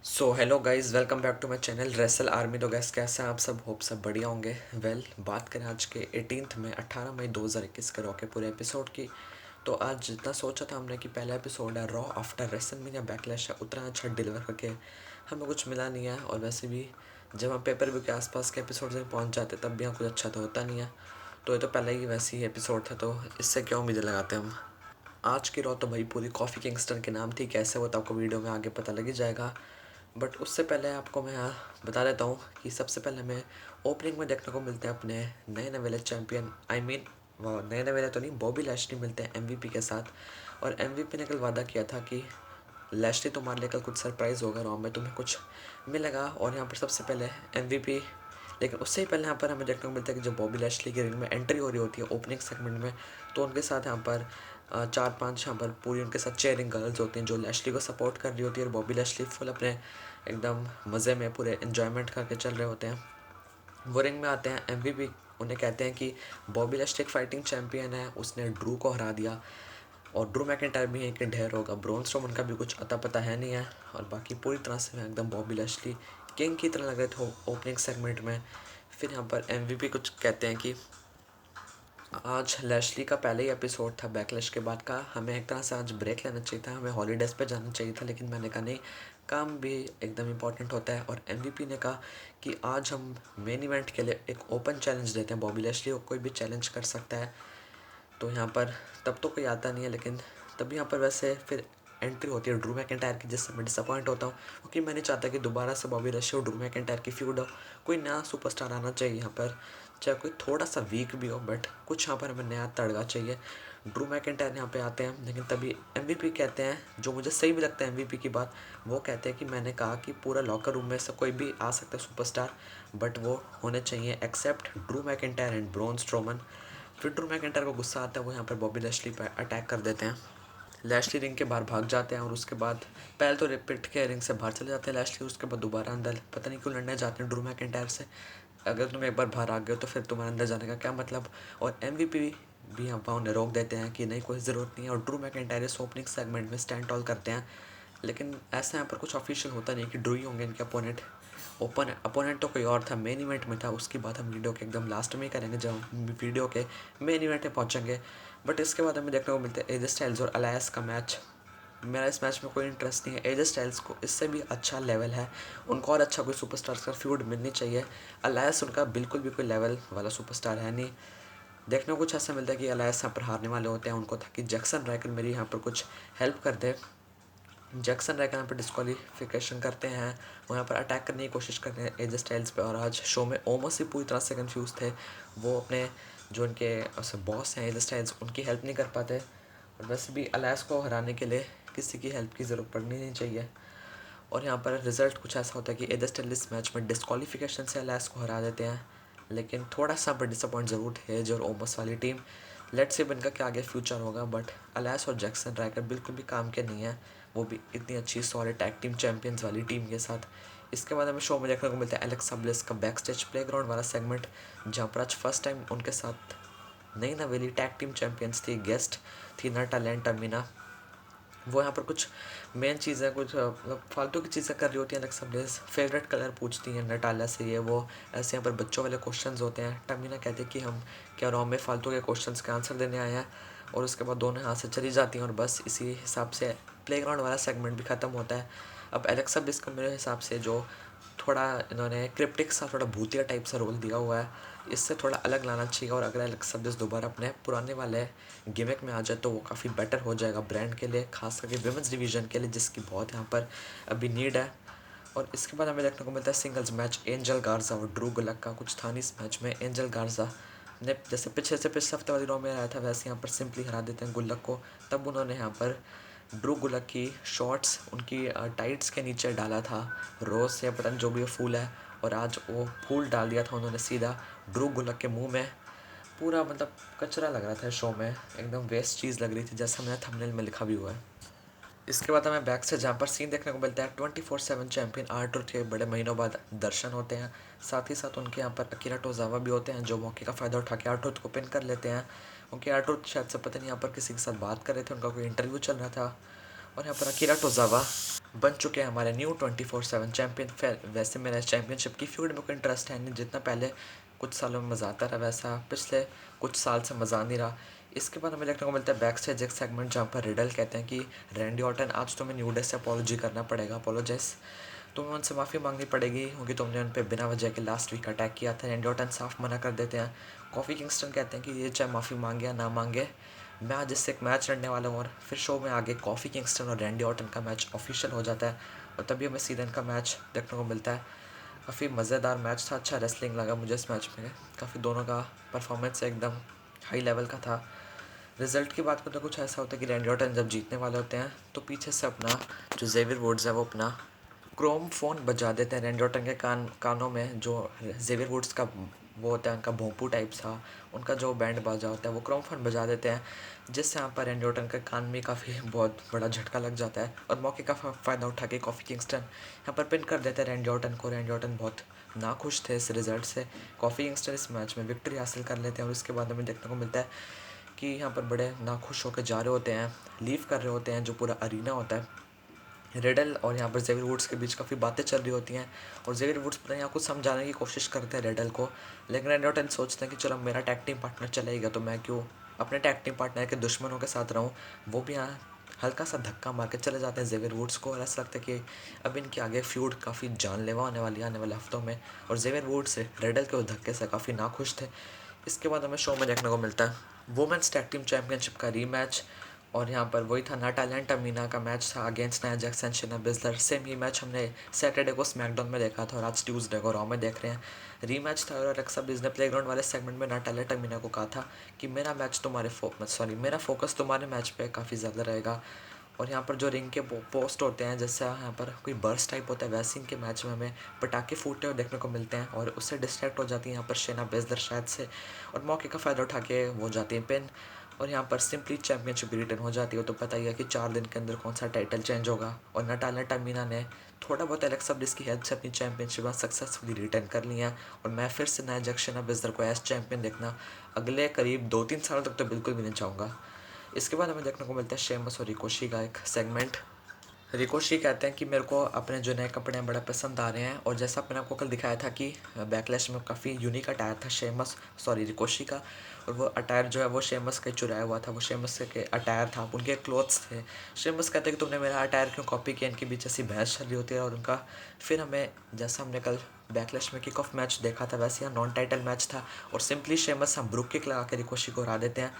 Hello guys, welcome back to my channel wrestle army. तो guys कैसे हैं आप सब? होप सब बढ़िया होंगे। बात करें आज के 18 में 18 मई 2021 के रॉ के पूरे एपिसोड की। तो आज जितना सोचा था हमने कि पहला एपिसोड है रॉ आफ्टर रेसलमेनिया बैकलैश है, उतना अच्छा डिलीवर करके हमें कुछ मिला नहीं है। और वैसे भी जब हम पेपर व्यू के आसपास के एपिसोड में पहुंच जाते तब भी यहाँ कुछ अच्छा तो होता नहीं है। तो ये तो पहले ही वैसे ही एपिसोड था, तो इससे क्या उम्मीदें लगाते हम। आज की रॉ तो भाई पूरी कॉफ़ी किंगस्टन के नाम थी। कैसे वो तो आपको वीडियो में आगे पता लग ही जाएगा। बट उससे पहले आपको मैं यहाँ बता देता हूँ कि सबसे पहले हमें ओपनिंग में देखने को मिलते हैं अपने नए नवेले चैम्पियन, आई मीन वो नए नवेले तो नहीं, बॉबी लैशली मिलते हैं एमवीपी के साथ। और एमवीपी ने कल वादा किया था कि लैशली तुम्हारे लिए कल कुछ सरप्राइज़ होगा रॉ में, तुम्हें कुछ मिलेगा। और यहाँ पर सबसे पहले एमवीपी, लेकिन उससे ही पहले यहाँ पर हमें देखने को मिलता है कि जब बॉबी लैशली की रिंग में एंट्री हो रही होती है ओपनिंग सेगमेंट में, तो उनके साथ यहाँ पर चार पांच यहाँ पर पूरी उनके साथ चेयरिंग गर्ल्स होती हैं जो लैशली को सपोर्ट कर रही होती है। और बॉबी लैशली फुल अपने एकदम मज़े में पूरे इन्जॉयमेंट करके चल रहे होते हैं। वो रिंग में आते हैं एमवीपी, उन्हें कहते हैं कि बॉबी लैशली एक फाइटिंग चैंपियन है, उसने ड्रू को हरा दिया और ड्रू मैकिंटायर भी यहीं के ढेर होगा। ब्रॉन स्ट्रोमन का भी कुछ अता पता है नहीं है। और बाकी पूरी तरह से मैं एकदम बॉबी लैशली किंग की तरह लग रहे थे ओपनिंग सेगमेंट में। फिर यहाँ पर एमवीपी कुछ कहते हैं कि आज लैशली का पहले ही एपिसोड था बैकलैश के बाद का, हमें एक तरह से आज ब्रेक लेना चाहिए था, हमें हॉलीडेज़ पे जाना चाहिए था। लेकिन मैंने कहा नहीं, काम भी एकदम इम्पॉर्टेंट होता है। और एमवीपी ने कहा कि आज हम मेन इवेंट के लिए एक ओपन चैलेंज देते हैं, बॉबी लैशली को कोई भी चैलेंज कर सकता है। तो यहाँ पर तब तो कोई आता नहीं है, लेकिन तभी यहाँ पर वैसे फिर एंट्री होती है ड्रू मैकिंटायर की, जिससे मैं डिसअपॉइंट होता हूँ क्योंकि मैं नहीं चाहता कि दोबारा से बॉबी लैशली और ड्रू मैकिंटायर की फ्यूड हो। कोई नया सुपरस्टार आना चाहिए यहाँ पर, चाहे कोई थोड़ा सा वीक भी हो, बट कुछ यहाँ पर हमें नया तड़का चाहिए। ड्रू मैकिंटायर यहाँ पे आते हैं, लेकिन तभी एमवीपी कहते हैं, जो मुझे सही भी लगता है एमवीपी की बात। वो कहते हैं कि मैंने कहा कि पूरा लॉकर रूम में से कोई भी आ सकता है सुपरस्टार, बट वो होने चाहिए except Drew McIntyre and Braun Strowman. फिर ड्रू मैकिंटायर को गुस्सा आता है, वो यहाँ पर बॉबी लैशली पर अटैक कर देते हैं। लैशली रिंग के बाहर भाग जाते हैं और उसके बाद पहले तो रिपीट के रिंग से बाहर चले जाते हैं लैशली, उसके बाद दोबारा अंदर पता नहीं क्यों लड़ने जाते हैं ड्रू मैकिंटायर से। अगर तुम एक बार बाहर आ गए हो तो फिर तुम्हारे अंदर जाने का क्या मतलब। और एमवीपी भी यहाँ पर उन्हें रोक देते हैं कि नहीं, कोई ज़रूरत नहीं है। और ड्रू मैकिंटायर इस ओपनिंग सेगमेंट में स्टैंड टॉल करते हैं, लेकिन ऐसा यहाँ पर कुछ ऑफिशियल होता नहीं कि ड्रू ही होंगे इनके अपोनेंट। अपोनेंट तो कोई और था, मेन इवेंट में था। उसकी बात हम वीडियो के एकदम लास्ट में ही करेंगे जब हम वीडियो के मेन इवेंट में पहुँचेंगे। बट इसके बाद हमें देखने को मिलता है एजे स्टाइल्स और अलायस का मैच। मेरा इस मैच में कोई इंटरेस्ट नहीं है। एजे स्टाइल्स को इससे भी अच्छा लेवल है, उनको और अच्छा कोई सुपरस्टार का फ्यूड मिलनी चाहिए। अलायस उनका बिल्कुल भी कोई लेवल वाला सुपरस्टार है नहीं। देखने को कुछ ऐसा मिलता है कि अलायस यहाँ पर हारने वाले होते हैं, उनको था कि जैक्सन राइकर मेरी यहाँ पर कुछ हेल्प कर दे। जैक्सन राइकर यहाँ पर डिस्क्वालिफिकेशन करते हैं, वो यहाँ पर अटैक करने की कोशिश करते हैं एजे स्टाइल्स पे। और आज शो में ओमस ही पूरी तरह से कन्फ्यूज़ थे, वो अपने जो उनके बॉस हैं एजे स्टाइल्स, उनकी हेल्प नहीं कर पाते। और वैसे भी अलायस को हराने के लिए किसी की हेल्प की ज़रूरत पड़नी नहीं चाहिए। और यहाँ पर रिजल्ट कुछ ऐसा होता है कि एजे स्टाइल्स इस मैच में डिस्क्वालिफिकेशन से अलायस को हरा देते हैं। लेकिन थोड़ा सा पर डिसअपॉइंट ज़रूर थे जो ओमस वाली टीम। लेट्स से इनका क्या आगे फ्यूचर होगा, बट अलायस और जैक्सन राइकर बिल्कुल भी काम के नहीं है, वो भी इतनी अच्छी सॉलिड टैग टीम चैंपियंस वाली टीम के साथ। इसके बाद हमें शो में देखने को मिलता है एलेक्सा ब्लिस का बैक स्टेज प्लेग्राउंड वाला सेगमेंट, जहाँ पर आज फर्स्ट टाइम उनके साथ नई नवेली टैग टीम चैंपियंस थी, गेस्ट थी नटालिया एंड टर्मिना। वो यहाँ पर कुछ मेन चीज़ें, कुछ मतलब फालतू की चीज़ें कर रही होती हैं। एलेक्सा ब्लिस फेवरेट कलर पूछती हैं नटालिया से, ये वो ऐसे यहाँ पर बच्चों वाले क्वेश्चंस होते हैं। टर्मिना कहती है कि हम क्या रॉ में फालतू के क्वेश्चंस का आंसर देने आए हैं। और उसके बाद दोनों यहाँ से चली जाती हैं और बस इसी हिसाब से प्लेग्राउंड वाला सेगमेंट भी ख़त्म होता है। अब एलेक्सा ब्लिस का मेरे हिसाब से जो थोड़ा इन्होंने क्रिप्टिक सा, थोड़ा भूतिया टाइप सा रोल दिया हुआ है, इससे थोड़ा अलग लाना चाहिए। और अगर एलेक्सा ब्लिस दोबारा अपने पुराने वाले गिमिक में आ जाए तो वो काफ़ी बेटर हो जाएगा ब्रांड के लिए, खास करके विमेंस डिवीज़न के लिए, जिसकी बहुत यहाँ पर अभी नीड है। और इसके बाद हमें देखने को मिलता है सिंगल्स मैच एंजल गार्जा और ड्रू गुलक का। कुछ था नहीं इस मैच में। एंजल गार्जा ने जैसे पिछले हफ्ते वाली रॉ में आया था, वैसे यहाँ पर सिंपली हरा देते हैं गुल्लक को। तब उन्होंने यहाँ पर ड्रू गुलक की शॉर्ट्स उनकी टाइट्स के नीचे डाला था, रोज़ से पता नहीं जो भी फूल है, और आज वो फूल डाल दिया था उन्होंने सीधा ड्रू गुलक के मुंह में। पूरा मतलब कचरा लग रहा था शो में, एकदम वेस्ट चीज़ लग रही थी, जैसा मैंने थंबनेल में लिखा भी हुआ है। इसके बाद हमें बैक से जहाँ पर सीन देखने को मिलता है 24/7 चैंपियन आर-ट्रूथ के बड़े महीनों बाद दर्शन होते हैं। साथ ही साथ उनके यहाँ पर अकीरा टोजावा भी होते हैं, जो मौके का फ़ायदा उठा के आर-ट्रूथ को पिन कर लेते हैं। उनके आर-ट्रूथ शायद से पता नहीं यहाँ पर किसी के साथ बात कर रहे थे, उनका कोई इंटरव्यू चल रहा था। और यहाँ पर अकीरा टोजावा बन चुके हैं हमारे न्यू 24/7 चैम्पियन। फिर वैसे मेरा चैम्पियनशिप की फ्यूड में कोई इंटरेस्ट है नहीं, जितना पहले कुछ सालों में मज़ा आता रहा वैसा पिछले कुछ साल से मज़ा नहीं रहा। इसके बाद हमें देखने को मिलता है बैक स्टेज एक सेगमेंट जहाँ पर रिडल कहते हैं कि रैंडी ऑर्टन आज तुम्हें न्यू डे से अपॉलोजी करना पड़ेगा, अपोलोजाइज, तुम्हें उनसे माफ़ी मांगनी पड़ेगी क्योंकि तुमने उन पर बिना वजह के लास्ट वीक अटैक किया था। रैंडी ऑर्टन साफ मना कर देते हैं। कॉफ़ी किंगस्टन कहते हैं कि ये चाहे माफ़ी मांगे या ना मांगे, मैं आज इससे एक मैच लड़ने वाला हूँ। और फिर शो में आगे कॉफ़ी किंगस्टन और रैंडी ऑर्टन का मैच ऑफिशियल हो जाता है और तभी हमें सीजन का मैच देखने को मिलता है। काफ़ी मज़ेदार मैच था, अच्छा रेसलिंग लगा मुझे इस मैच में, काफ़ी दोनों का परफॉर्मेंस एकदम हाई लेवल का था। रिजल्ट की बात करें तो कुछ ऐसा होता है कि रैंडी ऑर्टन जब जीतने वाले होते हैं तो पीछे से अपना जो जेवियर वुड्स है वो अपना क्रोम फ़ोन बजा देते हैं रैंडी ऑर्टन के कानों में। जो जेवियर वुड्स का वो होता है उनका भोंपू टाइप सा, उनका जो बैंड बाजा होता है वो क्रोम फ़ोन बजा देते हैं, जिससे यहाँ पर रैंडी ऑर्टन के कान में काफ़ी बहुत बड़ा झटका लग जाता है। और मौके का फ़ायदा उठा के कॉफ़ी किंगस्टन यहाँ पर पिन कर देते हैं रैंडी ऑर्टन को। रैंडी ऑर्टन बहुत नाखुश थे इस रिज़ल्ट से। कॉफ़ी किंगस्टन इस मैच में विक्ट्री हासिल कर लेते हैं और उसके बाद हमें देखने को मिलता है कि यहाँ पर बड़े नाखुश होकर जा रहे होते हैं, लीव कर रहे होते हैं जो पूरा अरीना होता है। रेडल और यहाँ पर जेवियर वुड्स के बीच काफ़ी बातें चल रही होती हैं और जेवियर वुड्स पता यहाँ कुछ समझाने की कोशिश करते हैं रेडल को, लेकिन रैंडी ऑर्टन सोचते हैं कि चलो मेरा टैग टीम पार्टनर चलेगा तो मैं क्यों अपने टैग टीम पार्टनर के दुश्मनों के साथ रहूँ। वो भी यहाँ हल्का सा धक्का मार के चले जाते हैं जेवियर वुड्स को और ऐसा लगता है कि अब इनके आगे फ्यूड काफ़ी जानलेवा होने वाली है आने वाले हफ्तों में। और जेवियर वुड्स रेडल के उस धक्के से काफ़ी नाखुश थे। इसके बाद हमें शो में देखने को मिलता है वुमेन्स टैग टीम चैंपियनशिप का रीमैच और यहाँ पर वही था नाटालिया एंड तमीना का मैच था against Nia Jax and Shayna Baszler. Same ही मैच हमने सैटरडे को स्मैकडाउन में देखा था और आज ट्यूसडे को रॉ में देख रहे हैं। रीमैच था और अलेक्सा ब्लिस ने प्लेग्राउंड वाले सेगमेंट में नाटालिया तमीना को कहा था कि मेरा फोकस तुम्हारे मैच पे काफ़ी ज़्यादा रहेगा। और यहाँ पर जो रिंग के पोस्ट होते हैं जैसे यहाँ पर कोई बर्स्ट टाइप होता है वैसे इनके मैच में हमें पटाखे फूटते हुए देखने को मिलते हैं और उससे डिस्ट्रैक्ट हो जाती है यहाँ पर शेना बेजलर शायद से, और मौके का फ़ायदा उठा के वो जाती है पिन और यहाँ पर सिंपली चैंपियनशिप रिटर्न हो जाती है। तो पता ही है कि 4 दिन के अंदर कौन सा टाइटल चेंज होगा। और नटालिया टामिना ने थोड़ा बहुत एलेक्सा ब्लिस की हेल्प से अपनी चैंपियनशिप सक्सेसफुली रिटर्न कर ली है और मैं फिर से नया जक्शन बिजर को एज चैंपियन देखना अगले करीब 2-3 सालों तक तो बिल्कुल भी नहीं चाहूँगा। इसके बाद हमें देखने को मिलता है शेमस और रिकोशी का एक सेगमेंट। रिकोशी कहते हैं कि मेरे को अपने जो नए कपड़े हैं बड़ा पसंद आ रहे हैं और जैसा मैंने आपको कल दिखाया था कि बैकलैश में काफ़ी यूनिक अटायर था रिकोशी का, और वो अटायर जो है वो शेमस का चुराया हुआ था, वो शेमस के अटायर था, उनके क्लोथ्स थे। शेमस कहते हैं कि तुमने मेरा अटायर क्यों कॉपी किया। इनके बीच ऐसी बहस चल रही होती है और उनका फिर हमें जैसा हमने कल बैकलैश में किक ऑफ मैच देखा था वैसे यहाँ नॉन टाइटल मैच था और सिंपली शेमस हम ब्रुक किक लगा के रिकोशी को हरा देते हैं।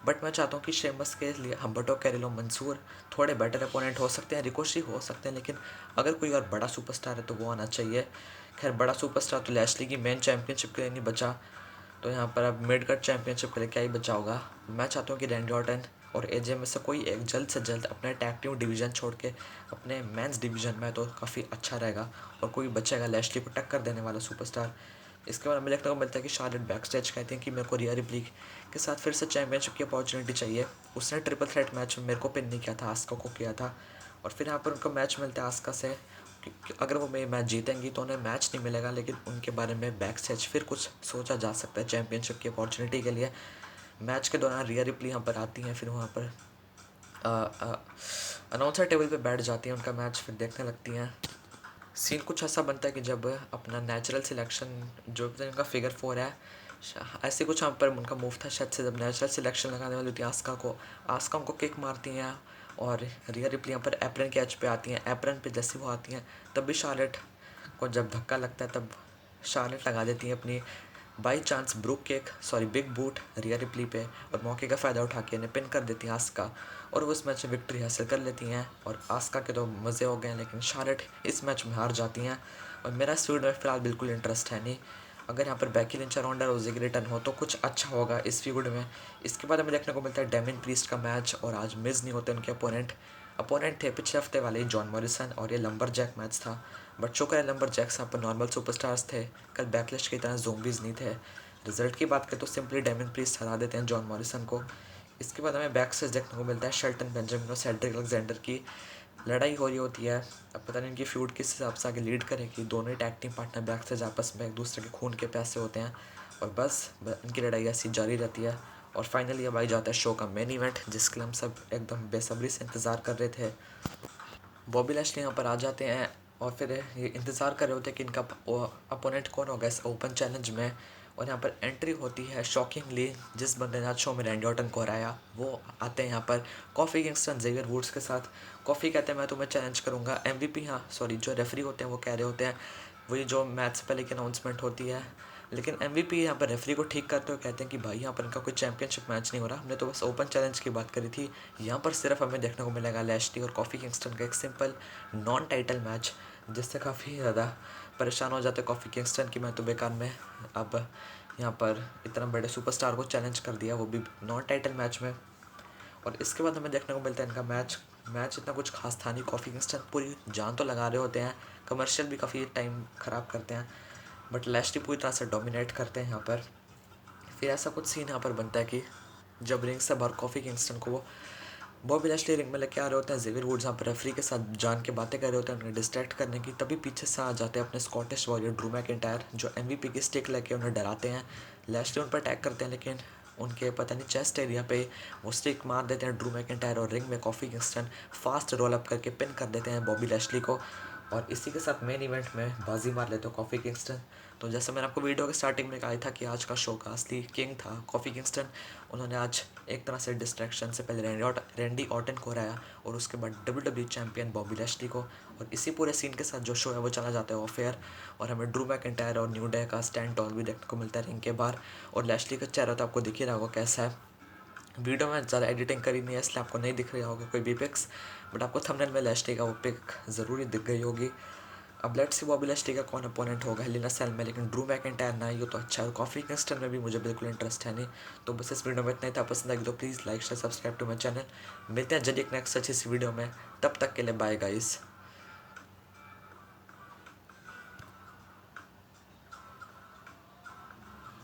बट मैं चाहता हूँ कि शेमस के लिए हम्बर्टो कैरिलो मंसूर थोड़े बेटर अपोनेंट हो सकते हैं, रिकोशी हो सकते हैं, लेकिन अगर कोई और बड़ा सुपरस्टार है तो वो आना चाहिए। खैर बड़ा सुपरस्टार तो लैशली की मेन चैंपियनशिप के लिए नहीं बचा, तो यहाँ पर अब मिड कार्ड चैंपियनशिप के लिए क्या ही बचा होगा। मैं चाहता हूँ कि रैंडी ऑर्टन और एजे में से कोई एक जल्द से जल्द अपने टैग टीम डिवीज़न छोड़ के अपने मेंस डिवीज़न में तो काफ़ी अच्छा रहेगा और कोई बचेगा लैशली को टक्कर देने वाला सुपरस्टार। इसके बाद हमें देखने को मिलता है कि शार्लेट बैक स्टेज कहती हैं कि मेरे को रिया रिप्ली के साथ फिर से चैंपियनशिप की अपॉर्चुनिटी चाहिए। उसने ट्रिपल थ्रेट मैच में मेरे को पिन नहीं किया था, आस्का को किया था। और फिर यहाँ पर उनको मैच मिलता है आस्का से कि अगर वो मैं मैच जीतेंगी तो उन्हें मैच नहीं मिलेगा, लेकिन उनके बारे में बैक स्टेज फिर कुछ सोचा जा सकता है चैंपियनशिप की अपॉर्चुनिटी के लिए। मैच के दौरान रिया रिप्ली यहाँ पर आती हैं, फिर वहाँ पर अनाउंसर टेबल पे बैठ जाती हैं, उनका मैच फिर देखने लगती हैं। सीन कुछ ऐसा बनता है कि जब अपना नेचुरल सिलेक्शन जो भी उनका फिगर 4 है, ऐसे कुछ यहाँ पर उनका मूव था शायद से, जब नेचुरल सिलेक्शन लगाने वाली होती है आस्का उनको किक मारती हैं और रिया रिप्ली यहाँ पर एप्रन के एज पे आती हैं। एप्रन पे जैसे वो आती हैं तब भी शार्लेट को जब धक्का लगता है तब शार्लेट लगा देती हैं अपनी by chance big boot Riya replay पे और मौके का फ़ायदा उठा के इन्हें पिन कर देती हैं आस्का और वो इस मैच में विक्ट्री हासिल कर लेती हैं। और आस्का के तो मज़े हो गए, लेकिन शार्लेट इस मैच में हार जाती हैं और मेरा इस फील्ड में फ़िलहाल बिल्कुल इंटरेस्ट है नहीं। अगर यहाँ पर बेकी लिंच और रोंडा रोजी की रिटर्न हो तो कुछ अच्छा होगा इस फील्ड में। इसके बाद हमें देखने को मिलता है डेमिन प्रीस्ट का मैच और आज मिस नहीं होते उनके अपोनेंट थे पिछले हफ्ते वाले ही जॉन मॉरिसन और ये लंबर जैक मैच था। बट शुक्र है लंबर जैक्स यहाँ पर नॉर्मल सुपरस्टार्स थे, कल बैकलिस्ट की तरह जोम्बीज नहीं थे। रिजल्ट की बात करें तो सिंपली डेमिन प्रीस्ट हरा देते हैं जॉन मॉरिसन को। इसके बाद हमें बैक से देखने को मिलता है शेल्टन बेंजामिन और सेड्रिक अलेक्जेंडर की लड़ाई हो रही होती है। अब पता नहीं इनकी फ्यूड किस हिसाब से आगे लीड करेगी। दोनों ही टैग टीम पार्टनर बैक से आपस में एक दूसरे के खून के प्यासे होते हैं और बस इनकी लड़ाई ऐसी जारी रहती है और फाइनली अब आई जाता है शो का मेन इवेंट, जिसके लिए हम सब एकदम बेसब्री से इंतज़ार कर रहे थे। बॉबी लैशली यहाँ पर आ जाते हैं और फिर ये इंतज़ार कर रहे होते हैं कि इनका अपोनेंट कौन होगा इस ओपन चैलेंज में। और यहाँ पर एंट्री होती है शॉकिंगली, जिस बंदे ने आज शो में रैंडी ऑर्टन को हराया वो आते हैं यहाँ पर कॉफ़ी किंगस्टन जेवियर वुड्स के साथ। कॉफ़ी कहते हैं मैं तुम्हें चैलेंज करूँगा MVP। हाँ सॉरी, जो रेफरी होते हैं वो कह रहे होते हैं वही जो मैच से पहले की अनाउंसमेंट होती है, लेकिन MVP यहाँ पर रेफरी को ठीक करते हुए कहते हैं कि भाई यहाँ पर इनका कोई चैंपियनशिप मैच नहीं हो रहा, हमने तो बस ओपन चैलेंज की बात करी थी। यहाँ पर सिर्फ हमें देखने को मिलेगा लैशली और कॉफ़ी किंगस्टन का एक सिंपल नॉन टाइटल मैच, जिससे काफ़ी ज़्यादा परेशान हो जाते कॉफ़ी किंगस्टन की मैं तो बेकार में अब यहाँ पर इतना बड़े सुपरस्टार को चैलेंज कर दिया, वो भी नॉन टाइटल मैच में। और इसके बाद हमें देखने को मिलता है इनका मैच। मैच इतना कुछ खास था नहीं, कॉफ़ी किंगस्टन पूरी जान तो लगा रहे होते हैं, कमर्शियल भी काफ़ी टाइम ख़राब करते हैं, बट लैशली पूरी तरह से डोमिनेट करते हैं यहाँ पर। फिर ऐसा कुछ सीन यहाँ पर बनता है कि जब रिंग से बाहर कॉफ़ी किंगस्टन को वो बॉबी लैशली रिंग में लेके आ रहे होते हैं, जेवियर वुड्स यहाँ पर रेफरी के साथ जान के बातें कर रहे होते हैं उन्हें डिस्ट्रैक्ट करने की, तभी पीछे से आ जाते हैं अपने स्कॉटिश वॉरियर ड्रू मैकिंटायर जो MVP की स्टिक लेके उन्हें डराते हैं। लैशली उन पर अटैक करते हैं, लेकिन उनके पता नहीं चेस्ट एरिया पे वो स्टिक मार देते हैं ड्रू मैकिंटायर, और रिंग में coffee Kingston fast roll up करके पिन कर देते हैं बॉबी लैशली को। और इसी के साथ मेन इवेंट में बाजी मार लेते हो कॉफ़ी किंगस्टन। तो जैसे मैंने आपको वीडियो के स्टार्टिंग में कहा था कि आज का शो का असली किंग था कॉफ़ी किंगस्टन। उन्होंने आज एक तरह से डिस्ट्रैक्शन से पहले रैंडी ऑर्टन को हराया और उसके बाद WWE चैंपियन बॉबी लैशली को। और इसी पूरे सीन के साथ जो शो है वो चला जाता है ऑफ एयर, और हमें ड्रू मैकिंटायर और न्यू डे का स्टैंड टॉल भी देखने को मिलता है रिंग के बाहर। और लैशली का चेहरा तो आपको दिख ही रहा होगा कैसा है। वीडियो में ज़्यादा एडिटिंग करी नहीं है इसलिए आपको नहीं दिख रहा होगा कोई भी पिक्स, बट आपको थंबनेल में लैशली का वो पिक ज़रूरी दिख गई होगी। अब लेट्स सी बॉबी लैशली का कौन अपोनेंट होगा हेलिना सेल में, लेकिन ड्रू मैकिंटायर ना ही हो तो अच्छा है। कॉफ़ी किंगस्टन में भी मुझे बिल्कुल इंटरेस्ट है नहीं। तो बस इस वीडियो में इतना ही था, पसंद आएगी तो please like share subscribe to my channel. मिलते हैं जल्दी एक नेक्स्ट अच्छी सी वीडियो में, तब तक के लिए बाय गाइस।